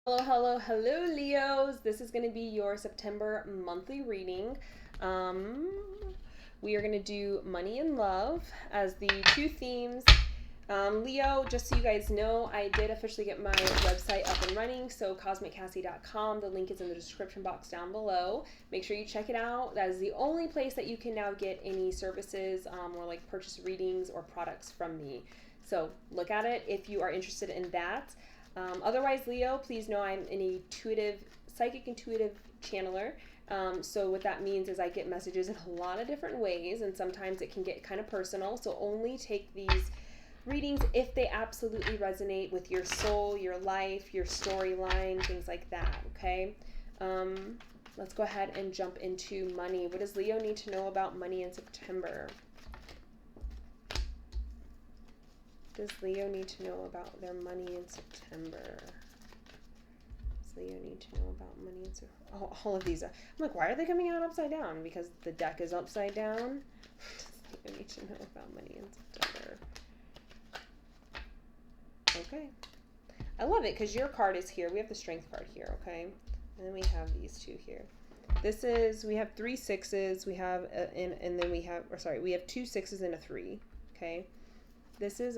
Hello, hello, hello, Leos. This is going to be your September monthly reading. Um, we are going to do money and love as the two themes. Leo, just so you guys know, I did officially get my website up and running, so cosmiccassie.com. The link is in the description box down below. Make sure you check it out. That is the only place that you can now get any services or like purchase readings or products from me. So look at it if you are interested in that. Otherwise, Leo, please know I'm an psychic intuitive channeler. So what that means is I get messages in a lot of different ways, and sometimes it can get kind of personal. So only take these readings if they absolutely resonate with your soul, your life, your storyline, things like that. Okay. Um, let's go ahead and jump into money. What does Leo need to know about money in September? Does Leo need to know about their money in September? Does Leo need to know about money in September? Oh, all of these are. I'm like, why are they coming out upside down? Because the deck is upside down. Does Leo need to know about money in September? Okay. I love it because your card is here. We have the strength card here, okay? And then we have these two here. We have 3 6s. We have, and then we have, we have 2 6s and a 3, okay? This is,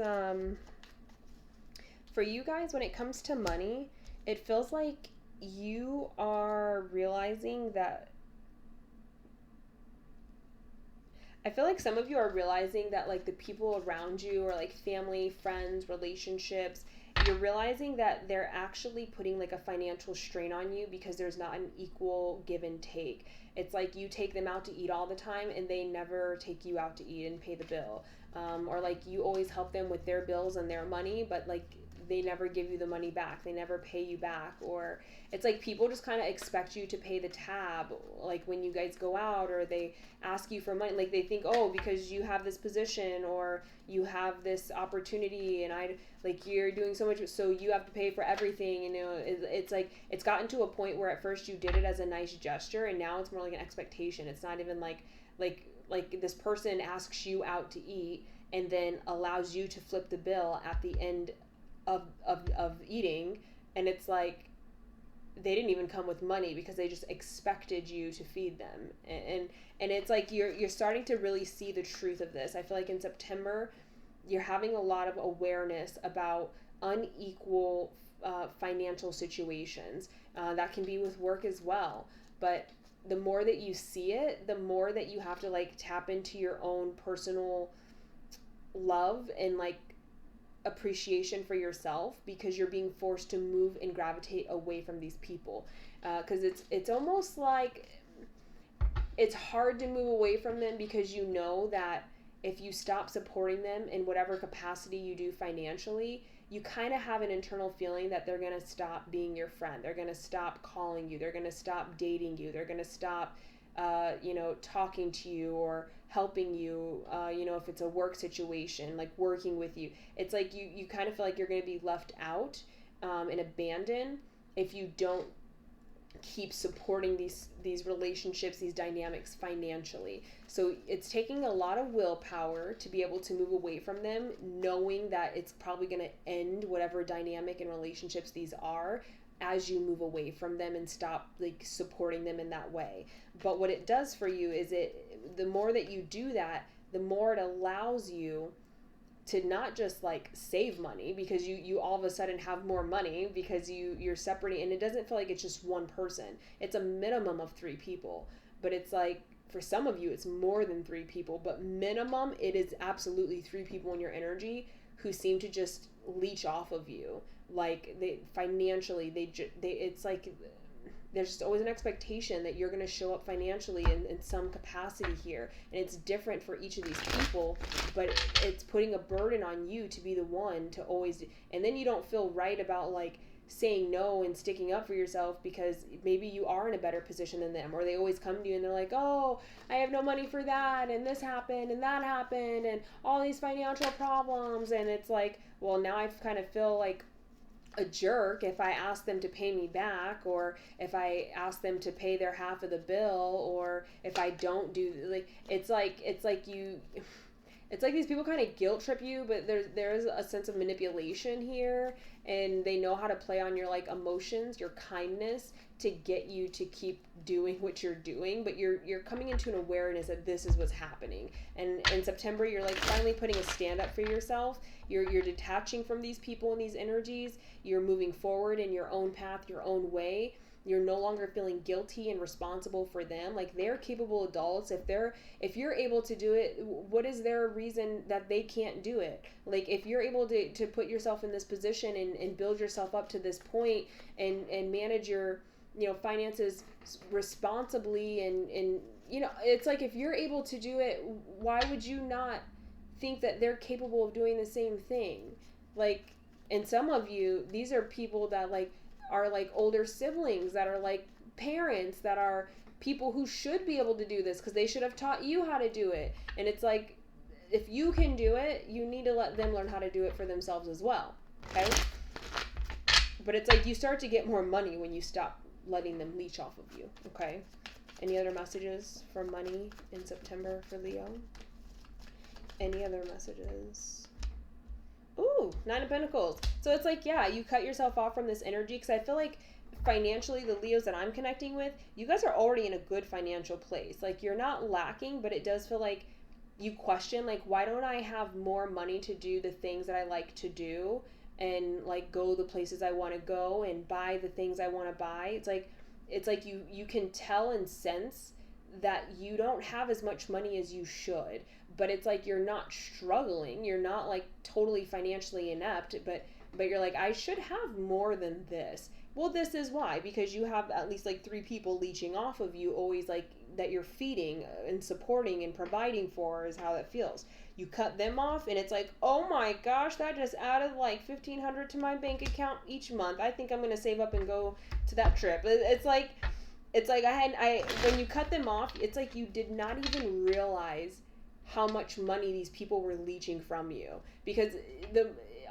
for you guys, when it comes to money, it feels like you are realizing that I feel like some of you are realizing that like the people around you or like family, friends, relationships, you're realizing that they're actually putting like a financial strain on you because there's not an equal give and take. It's like you take them out to eat all the time and they never take you out to eat and pay the bill. Or like you always help them with their bills and their money, but like they never give you the money back. They never pay you back. Or it's like people just kind of expect you to pay the tab like when you guys go out, or they ask you for money, like they think, oh, because you have this position or you have this opportunity and I like you're doing so much, so you have to pay for everything. It's like it's gotten to a point where at first you did it as a nice gesture and now it's more like an expectation. It's not even like this person asks you out to eat and then allows you to flip the bill at the end of eating, and it's like they didn't even come with money because they just expected you to feed them. And it's like you're starting to really see the truth of this. I feel like in September you're having a lot of awareness about unequal financial situations. That can be with work as well, but the more that you see it, the more that you have to like tap into your own personal love and like appreciation for yourself, because you're being forced to move and gravitate away from these people, because it's almost like it's hard to move away from them because you know that if you stop supporting them in whatever capacity you do financially, you kind of have an internal feeling that they're going to stop being your friend. They're going to stop calling you. They're going to stop dating you. They're going to stop, talking to you or helping you, if it's a work situation, like working with you. It's like you kind of feel like you're going to be left out and abandoned if you don't keep supporting these relationships, these dynamics financially. So it's taking a lot of willpower to be able to move away from them, knowing that it's probably going to end whatever dynamic and relationships these are as you move away from them and stop like supporting them in that way. But what it does for you is the more that you do that, the more it allows you to not just like save money, because you all of a sudden have more money because you're separating, and it doesn't feel like it's just one person. It's a minimum of 3 people, but it's like for some of you it's more than 3 people, but minimum it is absolutely 3 people in your energy who seem to just leech off of you. Like they financially they it's like there's just always an expectation that you're going to show up financially in some capacity here, and it's different for each of these people, but it's putting a burden on you to be the one to always, and then you don't feel right about like saying no and sticking up for yourself because maybe you are in a better position than them, or they always come to you and they're like, oh, I have no money for that, and this happened and that happened and all these financial problems, and it's like, well, now I kind of feel like a jerk if I ask them to pay me back, or if I ask them to pay their half of the bill, or if I don't do, like it's like you It's like these people kind of guilt trip you, but there is a sense of manipulation here, and they know how to play on your like emotions, your kindness, to get you to keep doing what you're doing. But you're coming into an awareness that this is what's happening. And in September, you're like finally putting a stand up for yourself. You're detaching from these people and these energies. You're moving forward in your own path, your own way. You're no longer feeling guilty and responsible for them. Like, they're capable adults. If you're able to do it, what is their reason that they can't do it? Like, if you're able to put yourself in this position and build yourself up to this point and manage your, finances responsibly, and it's like, if you're able to do it, why would you not think that they're capable of doing the same thing? Like, and some of you, these are people that like are like older siblings, that are like parents, that are people who should be able to do this because they should have taught you how to do it. And it's like, if you can do it, you need to let them learn how to do it for themselves as well. Okay? But it's like you start to get more money when you stop letting them leech off of you. Okay? Any other messages for money in September for Leo? Any other messages? Ooh, Nine of Pentacles. So it's like, yeah, you cut yourself off from this energy, because I feel like financially, the Leos that I'm connecting with, you guys are already in a good financial place. Like, you're not lacking, but it does feel like you question, like, why don't I have more money to do the things that I like to do, and like go the places I want to go and buy the things I want to buy? It's like you can tell and sense that you don't have as much money as you should, but it's like you're not struggling, you're not like totally financially inept, but you're like, I should have more than this. Well, this is why, because you have at least like 3 people leeching off of you, always, like, that you're feeding and supporting and providing for, is how that feels. You cut them off and it's like, oh my gosh, that just added like $1,500 to my bank account each month. I think I'm gonna save up and go to that trip. It's like when you cut them off, it's like you did not even realize how much money these people were leeching from you, because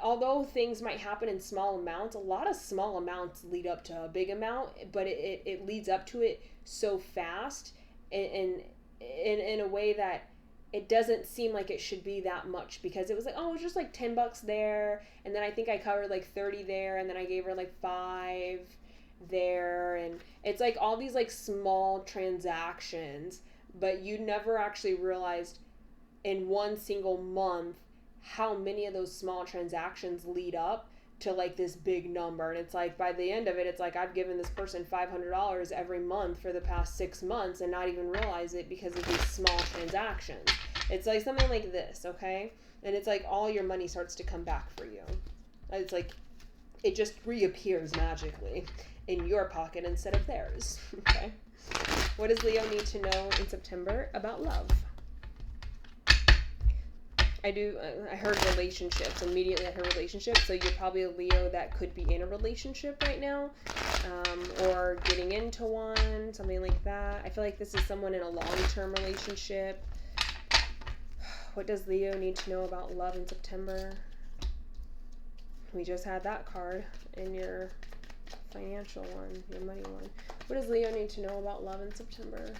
although things might happen in small amounts, a lot of small amounts lead up to a big amount, but it leads up to it so fast, and in a way that it doesn't seem like it should be that much, because it was like, oh, it was just like $10 there, and then I think I covered like 30 there, and then I gave her like 5 there, and it's like all these like small transactions, but you never actually realized in one single month how many of those small transactions lead up to like this big number. And it's like, by the end of it, it's like, I've given this person $500 every month for the past 6 months and not even realize it because of these small transactions. It's like something like this, okay? And it's like all your money starts to come back for you. It's like it just reappears magically in your pocket instead of theirs. Okay? What does Leo need to know in September about love? I heard relationships. Immediately I heard relationships. So you're probably a Leo that could be in a relationship right now, or getting into one, something like that. I feel like this is someone in a long-term relationship. What does Leo need to know about love in September? We just had that card in your financial one, your money one. What does Leo need to know about love in September?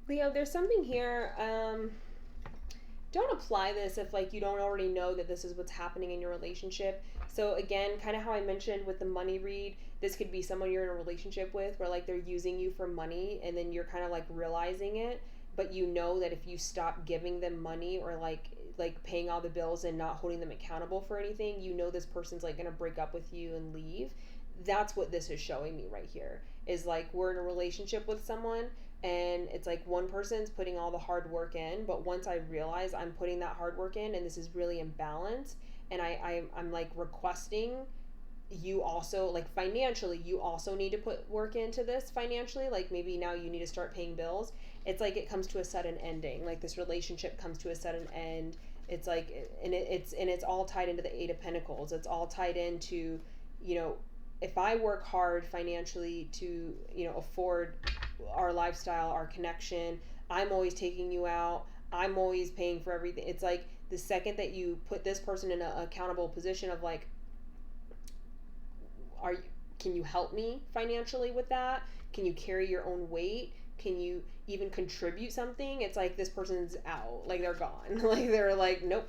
Leo, there's something here. Don't apply this if like you don't already know that this is what's happening in your relationship. So again, kind of how I mentioned with the money read, this could be someone you're in a relationship with where like they're using you for money, and then you're kind of like realizing it, but you know that if you stop giving them money, or like paying all the bills and not holding them accountable for anything, you know this person's like going to break up with you and leave. That's what this is showing me right here, is like we're in a relationship with someone, and it's like one person's putting all the hard work in, but once I realize I'm putting that hard work in and this is really imbalanced, and I'm like requesting you also, like financially, you also need to put work into this financially, like maybe now you need to start paying bills. It's like it comes to a sudden ending, like this relationship comes to a sudden end. It's like, and it's all tied into the Eight of Pentacles. It's all tied into, if I work hard financially to, afford our lifestyle, our connection, I'm always taking you out, I'm always paying for everything. It's like the second that you put this person in an accountable position of like, are you, can you help me financially with that? Can you carry your own weight? Can you even contribute something? It's like this person's out, like they're gone, like they're like nope.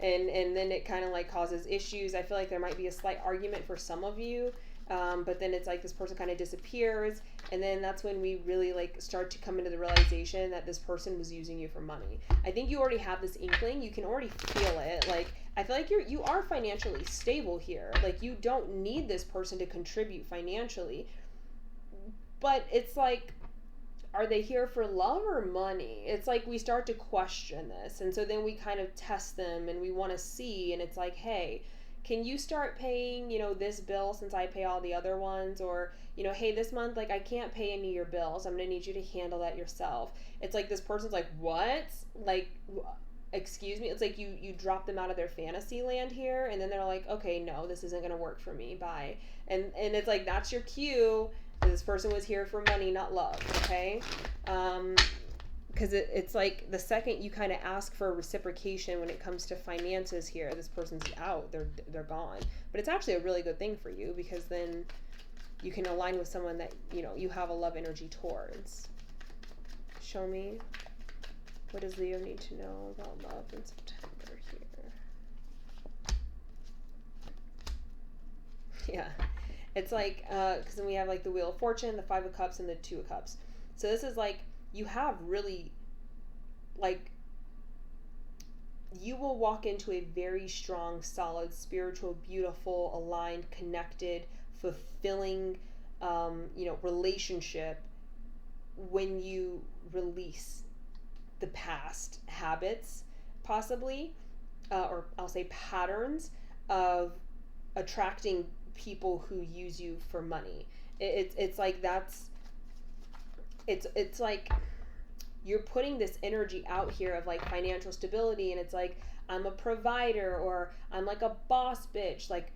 And then it kind of like causes issues. I feel like there might be a slight argument for some of you, but then it's like this person kind of disappears, and then that's when we really like start to come into the realization that this person was using you for money. I think you already have this inkling. You can already feel it. Like I feel like you are financially stable here. Like you don't need this person to contribute financially, but it's like, are they here for love or money? It's like we start to question this. And so then we kind of test them and we want to see. And it's like, hey, can you start paying, this bill since I pay all the other ones? Or, hey, this month, like, I can't pay any of your bills. I'm going to need you to handle that yourself. It's like this person's like, what? Like, excuse me? It's like you drop them out of their fantasy land here. And then they're like, okay, no, this isn't going to work for me. Bye. And it's like, that's your cue. This person was here for money, not love, okay? Because it's like the second you kind of ask for reciprocation when it comes to finances here, this person's out, they're gone. But it's actually a really good thing for you because then you can align with someone that, you have a love energy towards. Show me, what does Leo need to know about love in September here? Yeah. It's like, because then we have like the Wheel of Fortune, the Five of Cups, and the Two of Cups. So this is like, you have really, like, you will walk into a very strong, solid, spiritual, beautiful, aligned, connected, fulfilling, relationship when you release the past habits, possibly, or I'll say patterns of attracting people who use you for money. It's like it's like you're putting this energy out here of like financial stability, and it's like I'm a provider, or I'm like a boss bitch, like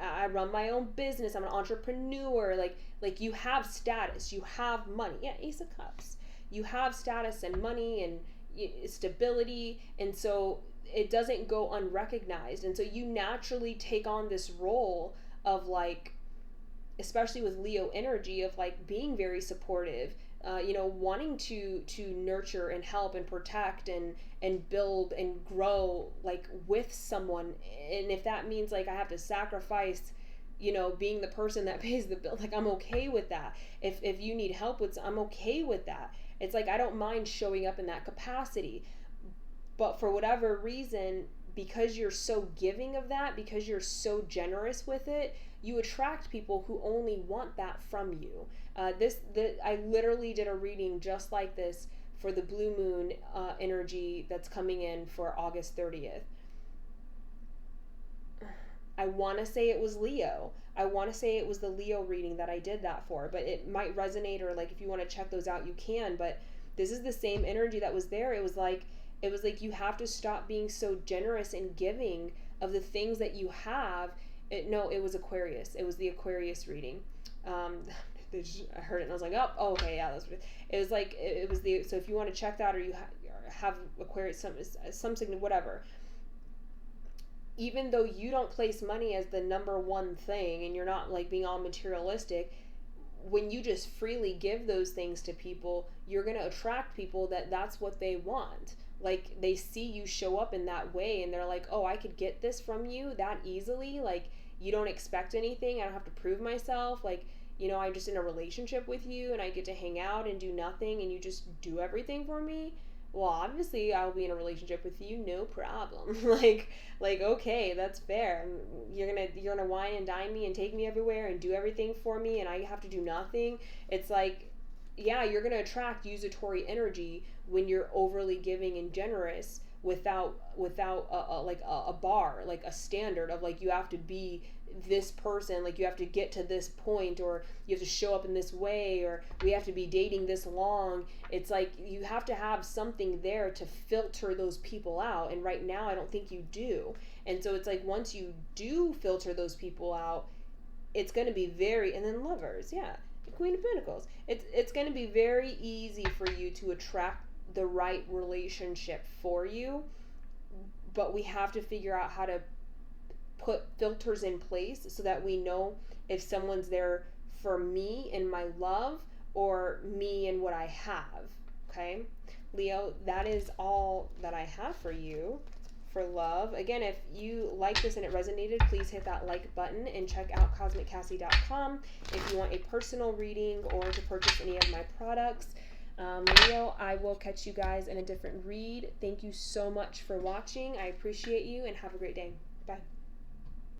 I run my own business, I'm an entrepreneur, like you have status, you have money. Yeah, Ace of Cups. You have status and money and stability, and so it doesn't go unrecognized, and so you naturally take on this role of like, especially with Leo energy, of like being very supportive, wanting to nurture and help and protect and build and grow like with someone. And if that means like I have to sacrifice, being the person that pays the bill, like I'm okay with that. If you need help with, I'm okay with that. It's like I don't mind showing up in that capacity. But for whatever reason, because you're so giving of that, because you're so generous with it, you attract people who only want that from you. I literally did a reading just like this for the blue moon energy that's coming in for August 30th. I want to say it was Leo. I want to say it was the Leo reading that I did that for, but it might resonate, or like if you want to check those out, you can. But this is the same energy that was there. It was like you have to stop being so generous and giving of the things that you have. It was Aquarius. It was the Aquarius reading. I heard it and I was like, oh, okay, yeah, that's what it was like. It was the, so if you want to check that, or you have Aquarius, some sign, whatever. Even though you don't place money as the number one thing, and you're not like being all materialistic, when you just freely give those things to people, you're going to attract people that's what they want. Like they see you show up in that way, and they're like, oh, I could get this from you that easily. Like you don't expect anything. I don't have to prove myself. Like, I'm just in a relationship with you, and I get to hang out and do nothing, and you just do everything for me. Well, obviously I'll be in a relationship with you, no problem. like okay, that's fair. You're gonna wine and dine me and take me everywhere and do everything for me, and I have to do nothing. It's like, yeah, you're gonna attract usatory energy when you're overly giving and generous without a bar, like a standard of like you have to be this person, like you have to get to this point, or you have to show up in this way, or we have to be dating this long. It's like you have to have something there to filter those people out, and right now I don't think you do. And so it's like once you do filter those people out, it's going to be and then Lovers, yeah, the Queen of Pentacles, it's going to be very easy for you to attract the right relationship for you, but we have to figure out how to put filters in place so that we know if someone's there for me and my love or me and what I have. Okay, Leo, that is all that I have for you for love. Again, if you like this and it resonated, please hit that like button and check out cosmiccassie.com if you want a personal reading or to purchase any of my products. Leo, I will catch you guys in a different read. Thank you so much for watching. I appreciate you and have a great day. Bye.